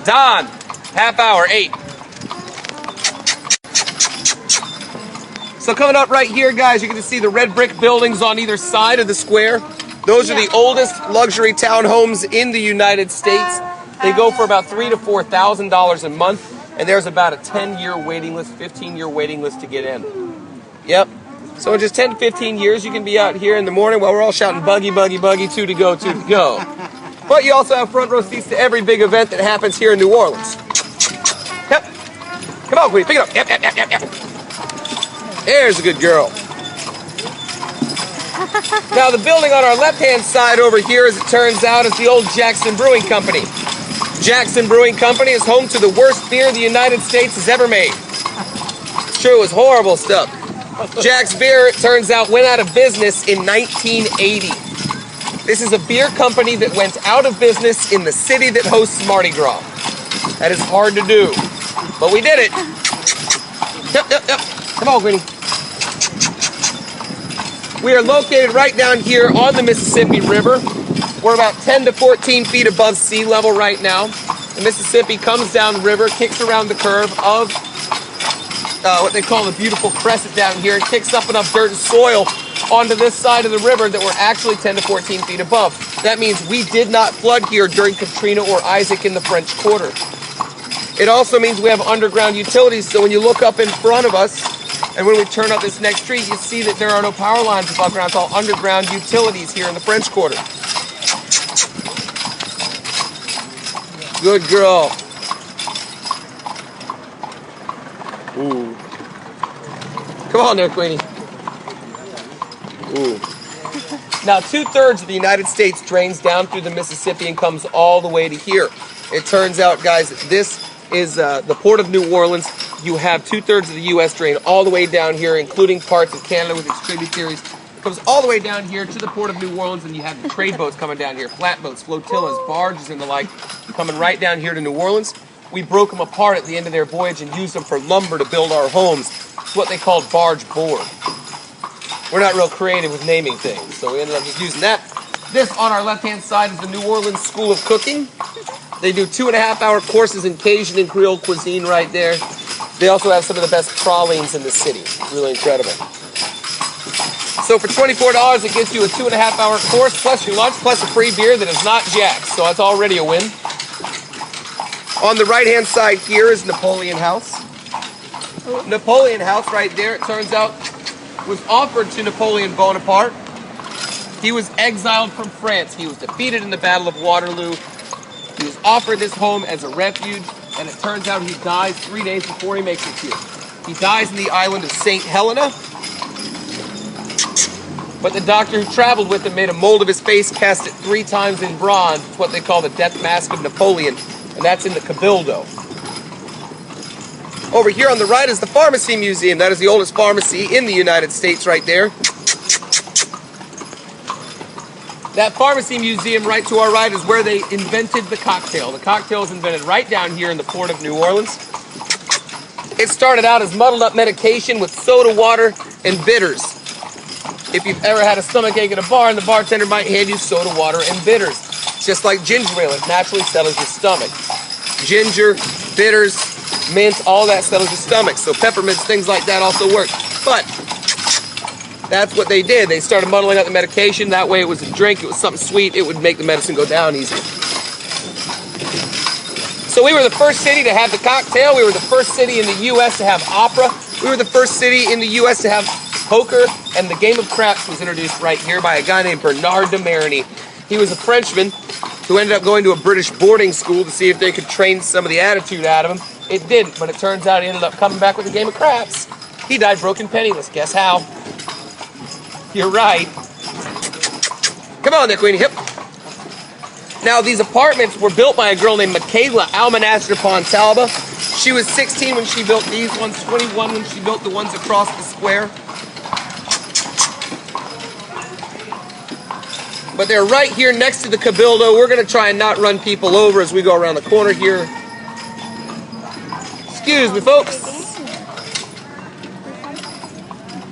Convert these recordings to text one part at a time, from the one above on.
Don, half hour, 8. So coming up right here, guys, you can see the red brick buildings on either side of the square. Those are the oldest luxury townhomes in the United States. They go for about $3,000 to $4,000 a month, and there's about a 10-year waiting list, 15-year waiting list to get in. Yep. So in just 10 to 15 years, you can be out here in the morning while we're all shouting buggy, buggy, buggy, two to go, two to go. But you also have front row seats to every big event that happens here in New Orleans. Yep. Come on, Queenie, pick it up. Yep, yep, yep, yep, yep. There's a good girl. Now, the building on our left-hand side over here, as it turns out, is the old Jackson Brewing Company. Jackson Brewing Company is home to the worst beer the United States has ever made. Sure, it was horrible stuff. Jack's Beer, it turns out, went out of business in 1980. This is a beer company that went out of business in the city that hosts Mardi Gras. That is hard to do, but we did it. Yep, yep, yep. Come on, Queenie. We are located right down here on the Mississippi River. We're about 10 to 14 feet above sea level right now. The Mississippi comes down the river, kicks around the curve of what they call the beautiful crescent down here, and kicks up enough dirt and soil onto this side of the river that we're actually 10 to 14 feet above. That means we did not flood here during Katrina or Isaac in the French Quarter. It also means we have underground utilities, so when you look up in front of us, and when we turn up this next street, you see that there are no power lines above ground. It's all underground utilities here in the French Quarter. Good girl. Ooh. Come on there, Queenie. Ooh. Now, 2/3 of the United States drains down through the Mississippi and comes all the way to here. It turns out, guys, this is the Port of New Orleans. You have 2/3 of the U.S. drain all the way down here, including parts of Canada with its tributaries. It comes all the way down here to the Port of New Orleans, and you have the trade boats coming down here, flatboats, flotillas, barges, and the like, coming right down here to New Orleans. We broke them apart at the end of their voyage and used them for lumber to build our homes. It's what they called barge board. We're not real creative with naming things, so we ended up just using that. This on our left-hand side is the New Orleans School of Cooking. They do 2.5-hour courses in Cajun and Creole cuisine right there. They also have some of the best pralines in the city. Really incredible. So for $24, it gets you a 2.5-hour course, plus your lunch, plus a free beer that is not Jack's. So that's already a win. On the right-hand side here is Napoleon House. Napoleon House right there, it turns out, was offered to Napoleon Bonaparte. He was exiled from France. He was defeated in the Battle of Waterloo. He was offered this home as a refuge, and it turns out he dies 3 days before he makes it here. He dies in the island of St. Helena, but the doctor who traveled with him made a mold of his face, cast it 3 times in bronze. It's what they call the death mask of Napoleon, and that's in the Cabildo. Over here on the right is the Pharmacy Museum. That is the oldest pharmacy in the United States right there. That Pharmacy Museum right to our right is where they invented the cocktail. The cocktail was invented right down here in the Port of New Orleans. It started out as muddled up medication with soda water and bitters. If you've ever had a stomachache at a bar, and the bartender might hand you soda water and bitters. It's just like ginger ale. It naturally settles your stomach. Ginger, bitters, mint, all that settles your stomach. So peppermints, things like that also work. But that's what they did. They started muddling up the medication. That way it was a drink. It was something sweet. It would make the medicine go down easier. So we were the first city to have the cocktail. We were the first city in the U.S. to have opera. We were the first city in the U.S. to have poker. And the game of craps was introduced right here by a guy named Bernard de Marigny. He was a Frenchman who ended up going to a British boarding school to see if they could train some of the attitude out of him. It didn't, but it turns out he ended up coming back with a game of craps. He died broken penniless. Guess how? You're right. Come on there, Queenie. Hip. Now, these apartments were built by a girl named Michaela Almanastra Pontalba. She was 16 when she built these ones, 21 when she built the ones across the square. But they're right here next to the Cabildo. We're going to try and not run people over as we go around the corner here. Excuse me, folks.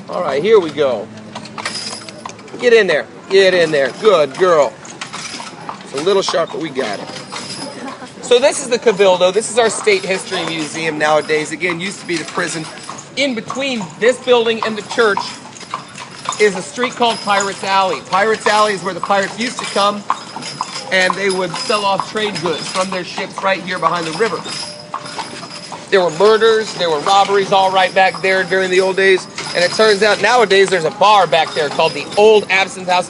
All right, here we go. Get in there. Get in there. Good girl. It's a little sharp, but we got it. So this is the Cabildo. This is our state history museum nowadays. Again, used to be the prison. In between this building and the church is a street called Pirates Alley. Pirates Alley is where the pirates used to come, and they would sell off trade goods from their ships right here behind the river. There were murders, there were robberies all right back there during the old days, and it turns out nowadays there's a bar back there called the Old Absinthe House,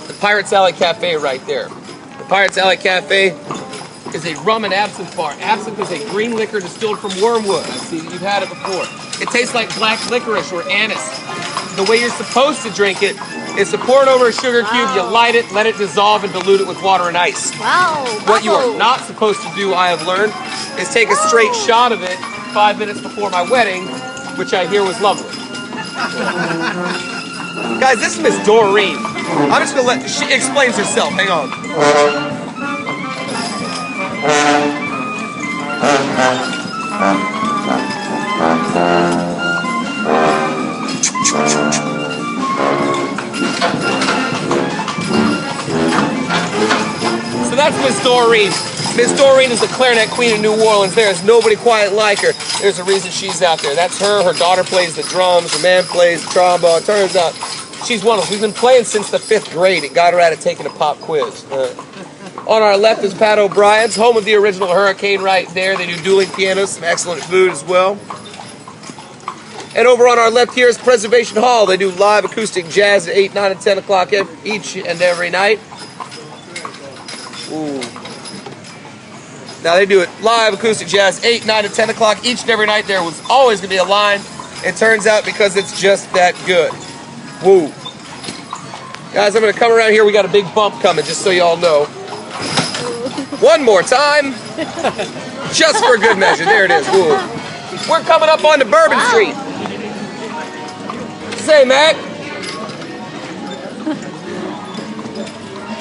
the Pirates Alley Cafe right there. The Pirates Alley Cafe is a rum and absinthe bar. Absinthe is a green liquor distilled from wormwood. I see you've had it before. It tastes like black licorice or anise. The way you're supposed to drink it is to pour it over a sugar cube, you light it, let it dissolve, and dilute it with water and ice. Wow. What you are not supposed to do, I have learned, is take a straight shot of it 5 minutes before my wedding, which I hear was lovely. Guys, this is Miss Doreen. I'm just going to let... She explains herself. Hang on. So that's Miss Doreen. Miss Doreen is the clarinet queen of New Orleans. There is nobody quite like her. There's a reason she's out there. That's her. Her daughter plays the drums. Her man plays the trombone. Turns out she's one of them. We've been playing since the 5th grade. It got her out of taking a pop quiz. On our left is Pat O'Brien's, home of the original Hurricane right there. They do dueling pianos, some excellent food as well. And over on our left here is Preservation Hall. They do live acoustic jazz at 8, 9, and 10 o'clock each and every night. Ooh. Now they do it live acoustic jazz 8, 9, and 10 o'clock each and every night. There was always going to be a line. It turns out because it's just that good. Woo. Guys, I'm going to come around here. We got a big bump coming, just so you all know. One more time. Just for good measure. There it is. Woo. We're coming up onto Bourbon Street. Say, Mac.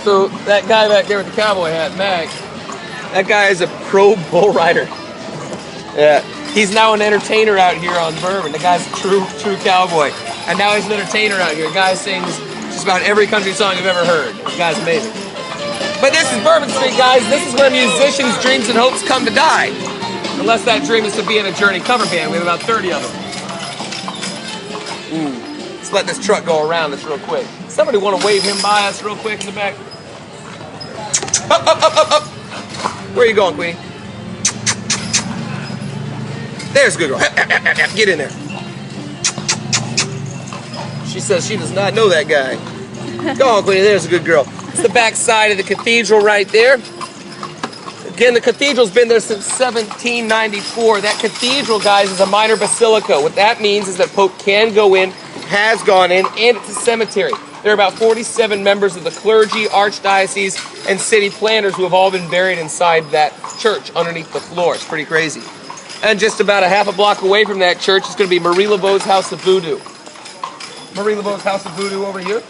So that guy back there with the cowboy hat, Mac, that guy is a pro bull rider. Yeah, he's now an entertainer out here on Bourbon. The guy's a true cowboy, and now he's an entertainer out here. The guy sings just about every country song you've ever heard. The guy's amazing. But this is Bourbon Street, guys. This is where musicians' dreams and hopes come to die. Unless that dream is to be in a Journey cover band. We have about 30 of them. Ooh. Let's let this truck go around this real quick. Somebody want to wave him by us real quick in the back? Up, up, up, up, up. Where are you going, Queenie? There's a good girl. Get in there. She says she does not know that guy. Go on, Queenie. There's a good girl. It's the back side of the cathedral right there. Again, the cathedral's been there since 1794. That cathedral, guys, is a minor basilica. What that means is that Pope can go in, has gone in, and it's a cemetery. There are about 47 members of the clergy, archdiocese, and city planners who have all been buried inside that church underneath the floor. It's pretty crazy. And just about a half a block away from that church is going to be Marie Laveau's House of Voodoo. Marie Laveau's House of Voodoo over here.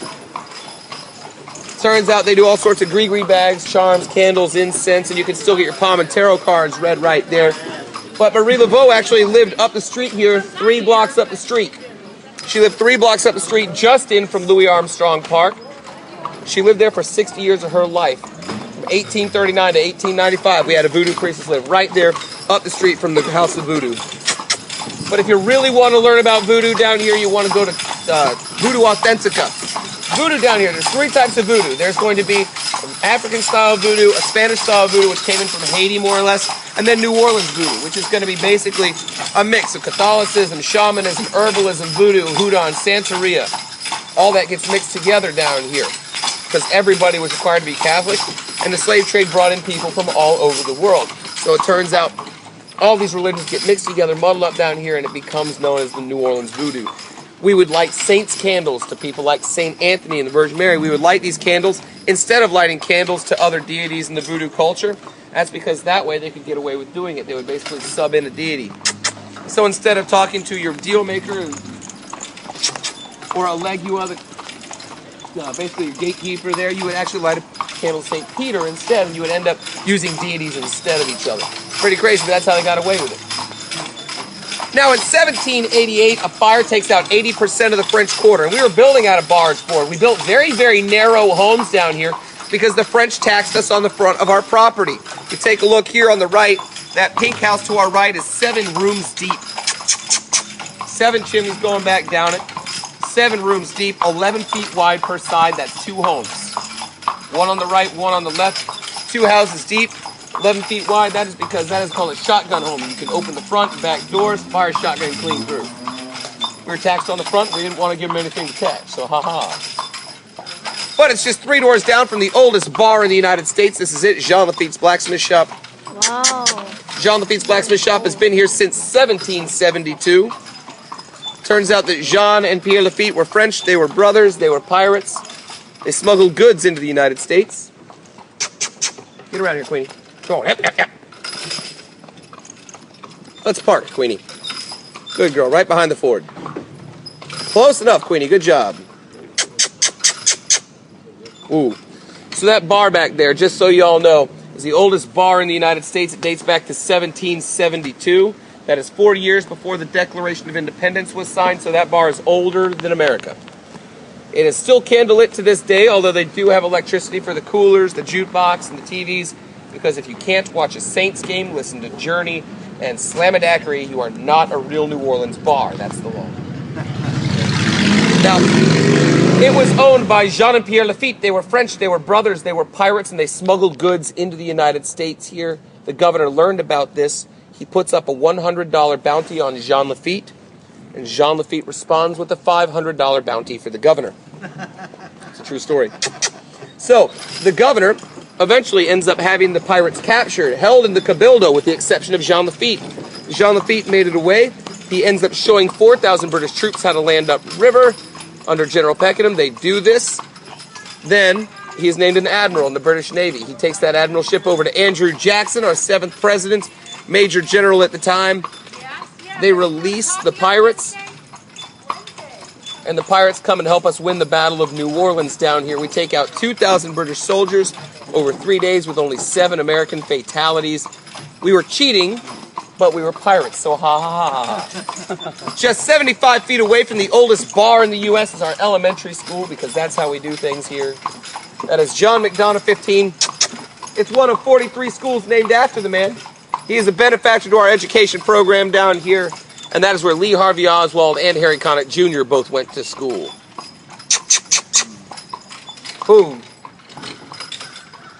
Turns out they do all sorts of gree-gree bags, charms, candles, incense, and you can still get your palm and tarot cards read right there. But Marie Laveau actually lived up the street here, 3 blocks up the street. She lived 3 blocks up the street, just in from Louis Armstrong Park. She lived there for 60 years of her life. From 1839 to 1895, we had a voodoo priestess live right there up the street from the House of Voodoo. But if you really want to learn about voodoo down here, you want to go to Voodoo Authentica. Voodoo down here, there's 3 types of voodoo. There's going to be an African-style voodoo, a Spanish-style voodoo, which came in from Haiti, more or less, and then New Orleans voodoo, which is going to be basically a mix of Catholicism, shamanism, herbalism, voodoo, hoodoo, and Santeria. All that gets mixed together down here because everybody was required to be Catholic, and the slave trade brought in people from all over the world. So it turns out all these religions get mixed together, muddled up down here, and it becomes known as the New Orleans voodoo. We would light saints' candles to people like St. Anthony and the Virgin Mary. We would light these candles instead of lighting candles to other deities in the voodoo culture. That's because that way they could get away with doing it. They would basically sub in a deity. So instead of talking to your deal maker or a legua, basically your gatekeeper there, you would actually light a candle to St. Peter instead, and you would end up using deities instead of each other. Pretty crazy, but that's how they got away with it. Now in 1788, a fire takes out 80% of the French Quarter, and we were building out a barge for it. We built very, very narrow homes down here because the French taxed us on the front of our property. You take a look here on the right. That pink house to our right is 7 rooms deep. 7 chimneys going back down it. 7 rooms deep, 11 feet wide per side. That's 2 homes. One on the right, one on the left. 2 houses deep, 11 feet wide. That is because that is called a shotgun home. You can open the front and back doors, fire a shotgun clean through. We were taxed on the front. We didn't want to give them anything to tax, so haha. But it's just 3 doors down from the oldest bar in the United States. This is it, Jean Lafitte's Blacksmith Shop. Wow. Jean Lafitte's Blacksmith Shop has been here since 1772. Turns out that Jean and Pierre Lafitte were French. They were brothers. They were pirates. They smuggled goods into the United States. Get around here, Queenie. Go on. Yep. Let's park, Queenie. Good girl, right behind the Ford. Close enough, Queenie. Good job. Ooh. So that bar back there, just so you all know, is the oldest bar in the United States. It dates back to 1772. That is 40 years before the Declaration of Independence was signed, so that bar is older than America. It is still candlelit to this day, although they do have electricity for the coolers, the jukebox, and the TVs, because if you can't watch a Saints game, listen to Journey and Slamadackery, you are not a real New Orleans bar. That's the law. Now, it was owned by Jean and Pierre Lafitte. They were French, they were brothers, they were pirates, and they smuggled goods into the United States here. The governor learned about this. He puts up a $100 bounty on Jean Lafitte, and Jean Lafitte responds with a $500 bounty for the governor. It's a true story. So, the governor eventually ends up having the pirates captured, held in the Cabildo, with the exception of Jean Lafitte. Jean Lafitte made it away. He ends up showing 4,000 British troops how to land upriver under General Pakenham. They do this. Then he is named an admiral in the British Navy. He takes that admiralship over to Andrew Jackson, our 7th president, major general at the time. They release the pirates, and the pirates come and help us win the Battle of New Orleans down here. We take out 2,000 British soldiers over 3 days with only 7 American fatalities. We were cheating, but we were pirates, so ha ha ha ha. Just 75 feet away from the oldest bar in the U.S. is our elementary school, because that's how we do things here. That is John McDonough 15. It's one of 43 schools named after the man. He is a benefactor to our education program down here, and that is where Lee Harvey Oswald and Harry Connick Jr. both went to school. Boom.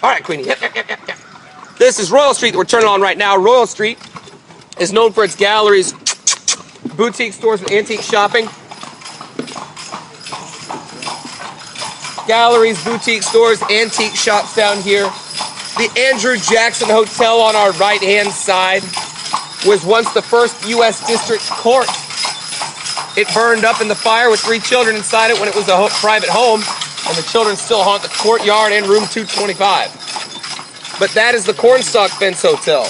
All right, Queenie. Yep. This is Royal Street that we're turning on right now. Royal Street is known for its galleries, boutique stores, and antique shopping. Galleries, boutique stores, antique shops down here. The Andrew Jackson Hotel on our right-hand side was once the first U.S. District Court. It burned up in the fire with 3 children inside it when it was a private home, and the children still haunt the courtyard and room 225. But that is the Cornstalk Fence Hotel.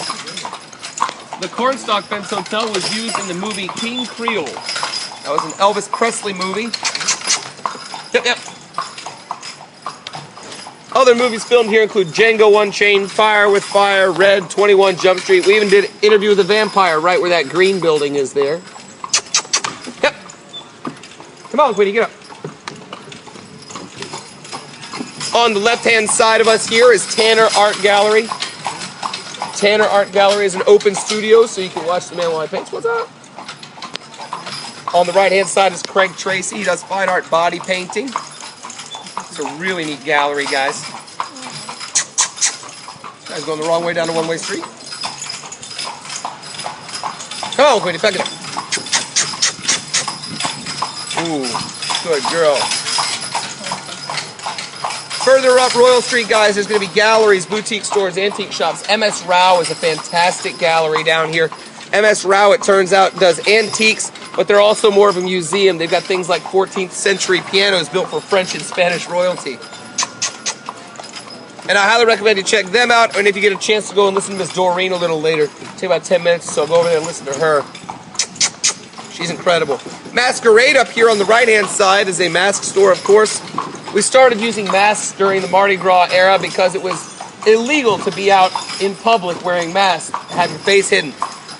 The Cornstalk Fence Hotel was used in the movie King Creole. That was an Elvis Presley movie. Yep. Other movies filmed here include Django Unchained, Fire with Fire, Red, 21 Jump Street. We even did Interview with the Vampire right where that green building is there. Yep. Come on, Queenie, get up. On the left-hand side of us here is Tanner Art Gallery. Tanner Art Gallery is an open studio, so you can watch the man while he paints. What's up? On the right-hand side is Craig Tracy. He does fine art body painting. It's a really neat gallery, guys. This guy's going the wrong way down a one-way street. Come on, Queenie, back it up. Ooh, good girl. Further up Royal Street, guys, there's going to be galleries, boutique stores, antique shops. MS Rao is a fantastic gallery down here. MS Rao, it turns out, does antiques, but they're also more of a museum. They've got things like 14th century pianos built for French and Spanish royalty. And I highly recommend you check them out, and if you get a chance to go and listen to Miss Doreen a little later, take about 10 minutes, so go over there and listen to her. She's incredible. Masquerade up here on the right-hand side is a mask store, of course. We started using masks during the Mardi Gras era because it was illegal to be out in public wearing masks, have your face hidden.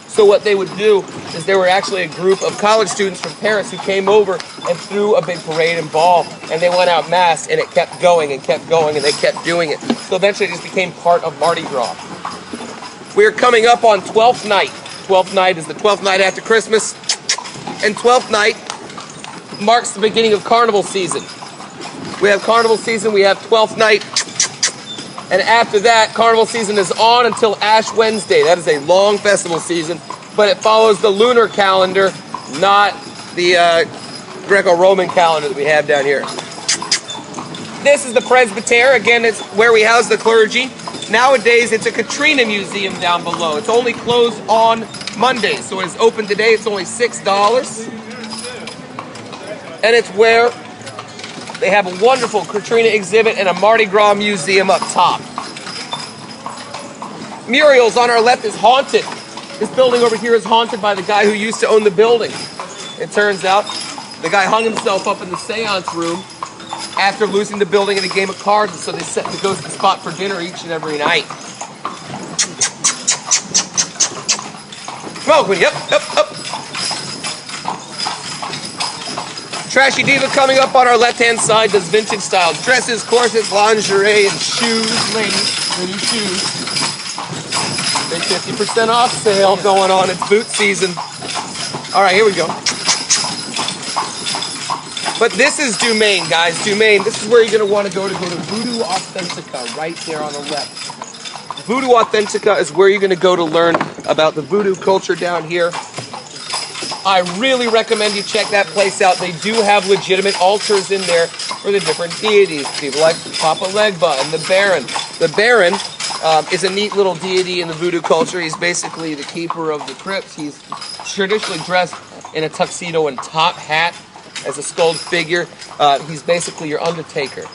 So what they would do is there were actually a group of college students from Paris who came over and threw a big parade and ball, and they went out masked, and it kept going, and they kept doing it. So eventually it just became part of Mardi Gras. We're coming up on 12th night. 12th night is the 12th night after Christmas. And 12th night marks the beginning of carnival season. We have carnival season, we have 12th night. And after that, carnival season is on until Ash Wednesday. That is a long festival season, but it follows the lunar calendar, not the Greco-Roman calendar that we have down here. This is the presbytere. Again, it's where we house the clergy. Nowadays, it's a Katrina museum down below. It's only closed on Mondays, so it's open today. It's only $6. And it's where they have a wonderful Katrina exhibit and a Mardi Gras museum up top. Muriel's on our left is haunted. This building over here is haunted by the guy who used to own the building. It turns out the guy hung himself up in the seance room after losing the building in a game of cards, and so they set the ghost the spot for dinner each and every night. Come on, Queen. Yep. Trashy Diva coming up on our left-hand side does vintage styles. Dresses, corsets, lingerie, and shoes. Ladies shoes. Big 50% off sale going on. It's boot season. All right, here we go. But this is Dumaine, guys. Dumaine. This is where you're going to want to go to Voodoo Authentica, right there on the left. Voodoo Authentica is where you're going to go to learn about the voodoo culture down here. I really recommend you check that place out. They do have legitimate altars in there for the different deities. People like Papa Legba and the Baron. The Baron is a neat little deity in the voodoo culture. He's basically the keeper of the crypts. He's traditionally dressed in a tuxedo and top hat as a sculpted figure. He's basically your undertaker,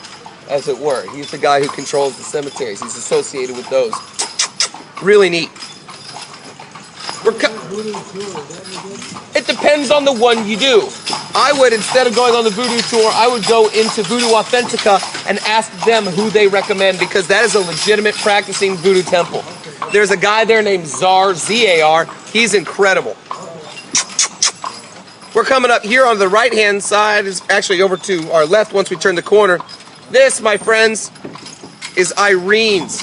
as it were. He's the guy who controls the cemeteries. He's associated with those. Really neat. It depends on the one you do. I would, instead of going on the voodoo tour, I would go into Voodoo Authentica and ask them who they recommend, because that is a legitimate practicing voodoo temple. There's a guy there named Zar, Z-A-R. He's incredible. We're coming up here on the right-hand side, is actually over to our left once we turn the corner. This, my friends, is Irene's.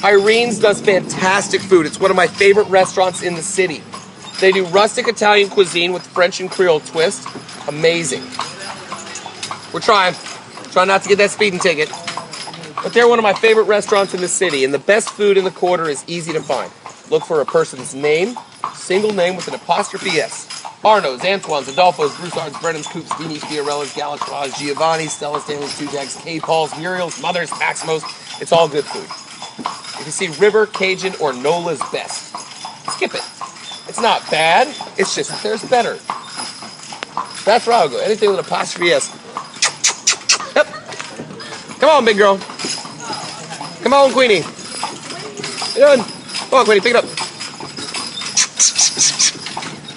Irene's does fantastic food. It's one of my favorite restaurants in the city. They do rustic Italian cuisine with French and Creole twist. Amazing. We're trying not to get that speeding ticket. But they're one of my favorite restaurants in the city, and the best food in the quarter is easy to find. Look for a person's name, single name with an apostrophe S. Arno's, Antoine's, Adolfo's, Broussard's, Brennan's, Coop's, Dini's, Fiorella's, Galatra's, Giovanni's, Stella Stanley's, Two Jacks, K. Paul's, Muriel's, Mother's, Maximo's. It's all good food. If you see River, Cajun, or Nola's Best, skip it. It's not bad. It's just there's better. That's where I'll go. Anything with an apostrophe S. Yep. Come on, big girl. Come on, Queenie. What you doing? Come on, Queenie, pick it up.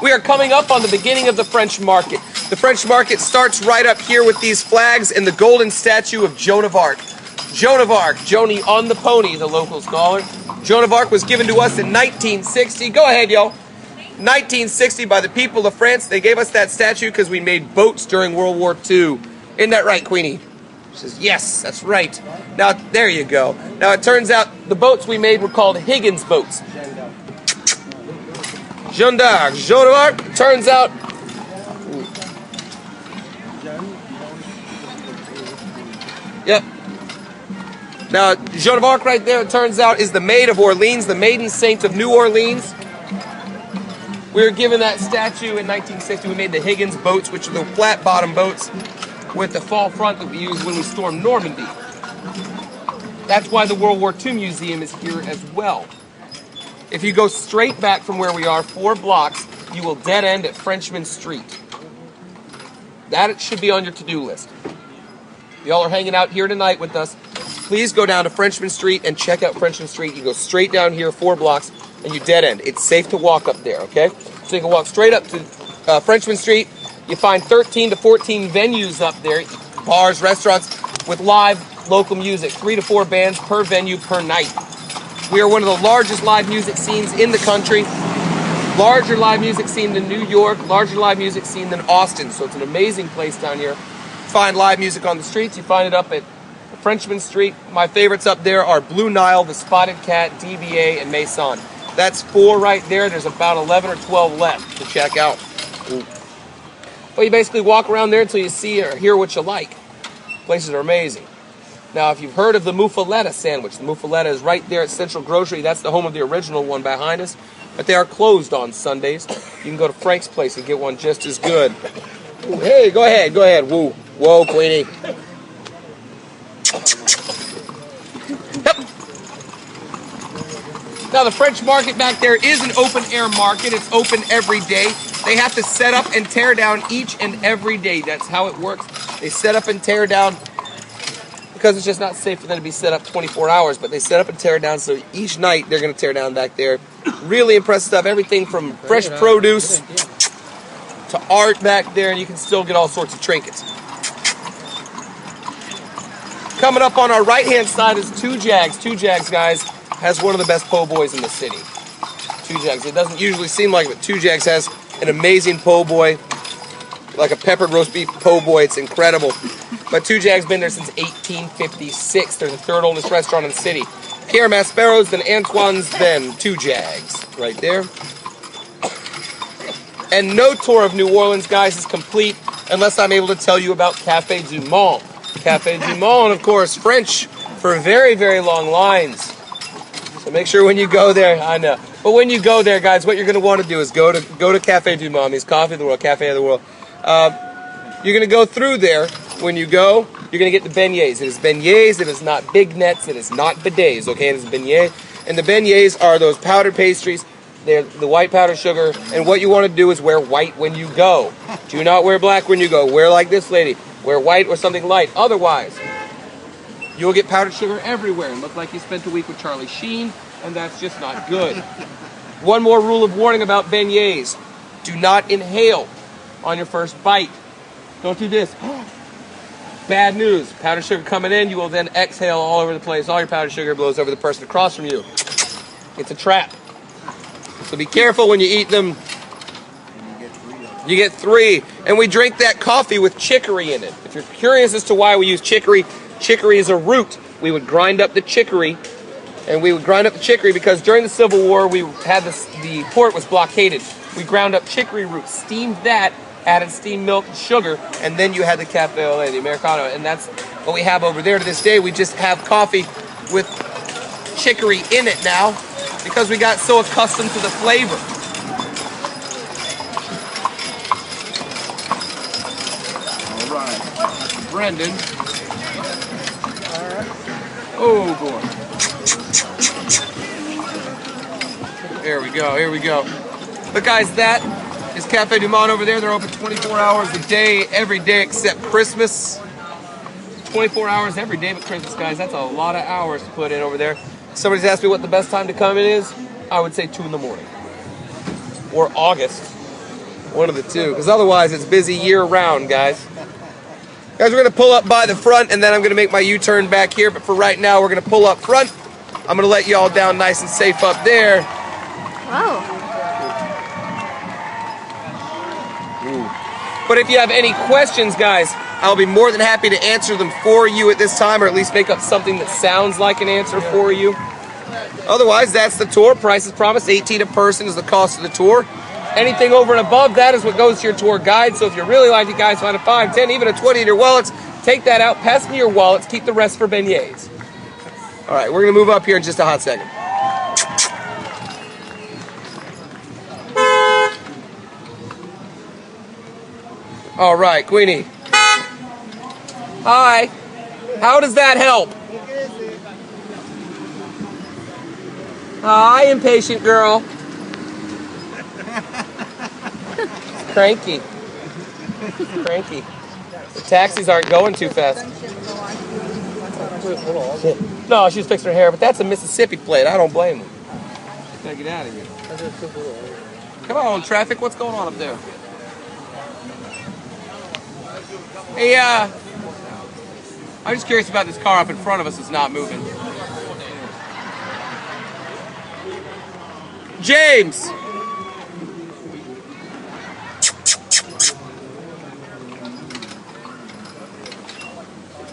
We are coming up on the beginning of the French market. The French market starts right up here with these flags and the golden statue of Joan of Arc. Joan of Arc, Joni on the pony, the locals call her. Joan of Arc was given to us in 1960. Go ahead, yo. 1960 by the people of France. They gave us that statue because we made boats during World War II. Isn't that right, Queenie? She says, yes, that's right. Now, there you go. Now, it turns out the boats we made were called Higgins boats. Jeanne d'Arc. Joan of Arc, turns out... Yep. Now, Joan of Arc right there, it turns out, is the Maid of Orleans, the maiden saint of New Orleans. We were given that statue in 1960. We made the Higgins boats, which are the flat-bottom boats with the fall front that we used when we stormed Normandy. That's why the World War II Museum is here as well. If you go straight back from where we are, 4 blocks, you will dead end at Frenchman Street. That should be on your to-do list. Y'all are hanging out here tonight with us. Please go down to Frenchman Street and check out Frenchman Street. You go straight down here, 4 blocks, and you dead end. It's safe to walk up there, okay? So you can walk straight up to Frenchman Street. You find 13 to 14 venues up there, bars, restaurants, with live local music. 3 to 4 bands per venue per night. We are one of the largest live music scenes in the country. Larger live music scene than New York, larger live music scene than Austin. So it's an amazing place down here. Find live music on the streets. You find it up at Frenchman Street. My favorites up there are Blue Nile, The Spotted Cat, DBA, and Maison. That's 4 right there. There's about 11 or 12 left to check out. Ooh. But you basically walk around there until you see or hear what you like. Places are amazing. Now, if you've heard of the Muffaletta sandwich, the Muffaletta is right there at Central Grocery. That's the home of the original one behind us. But they are closed on Sundays. You can go to Frank's place and get one just as good. Ooh, hey, go ahead. Woo. Whoa, Queenie. Yep. Now, the French market back there is an open-air market. It's open every day. They have to set up and tear down each and every day. That's how it works. They set up and tear down because it's just not safe for them to be set up 24 hours, but they set up and tear down, so each night they're going to tear down back there. Really impressive stuff. Everything from fresh produce to art back there, and you can still get all sorts of trinkets. Coming up on our right-hand side is Two Jags. Two Jags, guys, has one of the best po' boys in the city. Two Jags. It doesn't usually seem like it, but Two Jags has an amazing po' boy, like a peppered roast beef po' boy. It's incredible. But Two Jags been there since 1856. They're the 3rd oldest restaurant in the city. Pierre Maspero's, then Antoine's, then Two Jags. Right there. And no tour of New Orleans, guys, is complete unless I'm able to tell you about Café du Monde. Café du Monde, of course, French for very, very long lines. So make sure when you go there, I know. But when you go there, guys, what you're going to want to do is go to Café du Monde. It's Coffee of the World, Cafe of the World. You're going to go through there. When you go, you're going to get the beignets. It is beignets. It is not big nets. It is not bidets, okay? It is beignet. And the beignets are those powdered pastries. They're the white powdered sugar. And what you want to do is wear white when you go. Do not wear black when you go. Wear like this lady. Wear white or something light. Otherwise, you'll get powdered sugar everywhere and look like you spent a week with Charlie Sheen, and that's just not good. One more rule of warning about beignets. Do not inhale on your first bite. Don't do this. Bad news. Powdered sugar coming in, you will then exhale all over the place. All your powdered sugar blows over the person across from you. It's a trap. So be careful when you eat them. You get 3. And we drink that coffee with chicory in it. If you're curious as to why we use chicory, chicory is a root. We would grind up the chicory. And we would grind up the chicory because during the Civil War, we had the port was blockaded. We ground up chicory roots, steamed that, added steamed milk and sugar, and then you had the cafe au lait, the Americano, and that's what we have over there to this day. We just have coffee with chicory in it now because we got so accustomed to the flavor. All right, Brendan. All right. Oh boy. Here we go. But guys, that is Café du Monde over there. They're open 24 hours a day, every day except Christmas. 24 hours every day but Christmas, guys. That's a lot of hours to put in over there. Somebody's asked me what the best time to come in is. I would say 2 in the morning. Or August. One of the two. Because otherwise it's busy year round, guys. Guys, we're going to pull up by the front and then I'm going to make my U-turn back here. But for right now, we're going to pull up front. I'm going to let you all down nice and safe up there. Oh. But if you have any questions, guys, I'll be more than happy to answer them for you at this time, or at least make up something that sounds like an answer for you. Otherwise, that's the tour. Price is promised. $18 a person is the cost of the tour. Anything over and above that is what goes to your tour guide. So if you really like it, guys, find a 5, 10, even a 20 in your wallets. Take that out. Pass me your wallets. Keep the rest for beignets. All right, we're going to move up here in just a hot second. All right, Queenie. Hi. How does that help? Hi, impatient girl. Cranky. Cranky. The taxis aren't going too fast. No, she was fixing her hair, but that's a Mississippi plate. I don't blame them. Gotta get out of here. Come on, traffic. What's going on up there? Hey, I'm just curious about this car up in front of us that's not moving. James!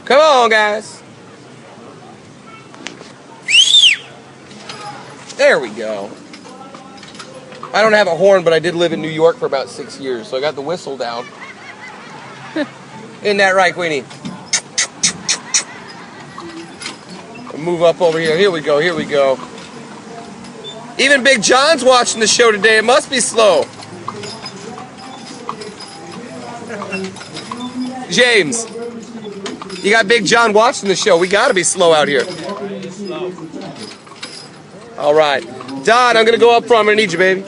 Come on, guys. There we go. I don't have a horn, but I did live in New York for about 6 years, so I got the whistle down. Isn't that right, Queenie? Move up over here. Here we go. Here we go. Even Big John's watching the show today. It must be slow. James, you got Big John watching the show. We got to be slow out here. All right. Don, I'm going to go up front. I'm going to need you, baby.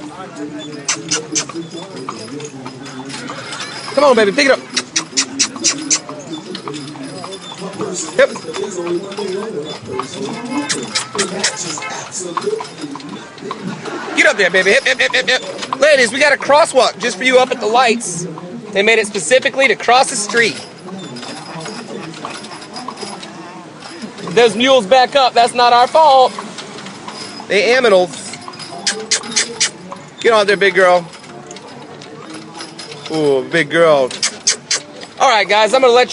Come on, baby. Pick it up. Yep. Get up there, baby. Hip, hip, hip, hip, hip. Ladies, we got a crosswalk just for you up at the lights. They made it specifically to cross the street. If those mules back up, that's not our fault. They aminals. Get on there, big girl. Ooh, big girl. All right, guys, I'm going to let you